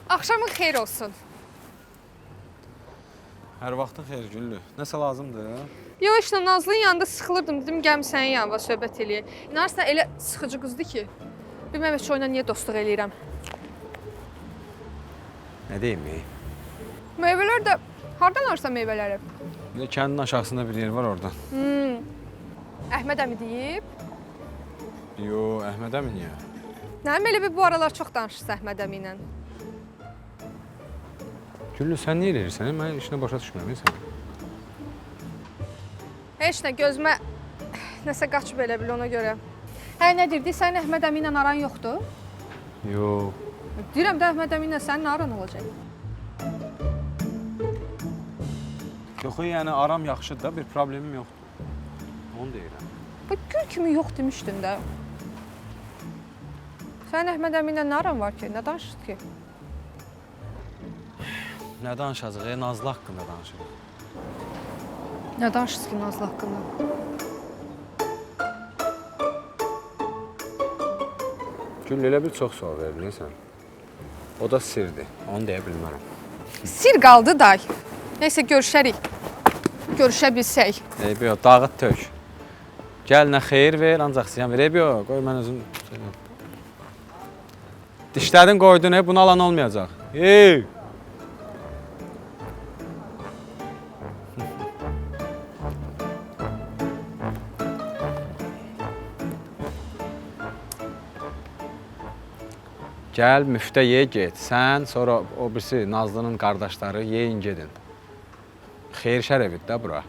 Axşamın xeyir olsun. Hər vaxtın xeyir Güllü. Nəsə lazımdır? Yo, işte Nazlının yanında sıxılırdım. Dedim, gəlm sənin yanına söhbət eləyək. İnanırsan, elə sıxıcı qızdır ki, bilməm heç oyla niyə dostluq eləyirəm. Nə deyim? Meyvələr də, hardan alırsan meyvələri? Kəndin aşağısında bir yer var oradan. Əhməd əmi deyib. Yo, Əhməd əmi niyə? Nəyim elə bir bu aralar çox danışırsa Əhməd əmi ilə. Güllü, sən niyə eləyirsən? Mən işinə başa düşmürəm sən. Heç nə, gözümə nəsə qaçıb elə bil ona görə. Hə, nə deyirdi, sənin Əhməd əmi ilə aran yoxdur? Yo. Deyirəm də Əhməd əmi ilə sənin aran olacaq. Yox, yəni aram yaxşıdır da, bir problemim yoxdur. Onu deyirəm. Bu gül kimi yox demişdin də. Sənin Əhməd əmi ilə nə aran var ki? Nə danışdın ki? Nə danışacaq? Nazlı haqqında danışırıq. Nə danışdınız ki Nazlı haqqında? Güllü, elə bir çox sual verirsən. O da sirdir. Onu deyə bilmərəm. Sir qaldı day. Neysə görüşərik. Görüşə bilsək. Eybi yox, dağıt tök. Gəl nə xeyir ver, ancaq ziyan ver. Eybi yox, qoy mən özüm. Dişlədin qoydun, bunu alan olmayacaq. Ey! Gəl müftə ye get. Sən, sonra o birisi Nazlının qardaşları yeyin gedin. Xeyir şər evidir də bura.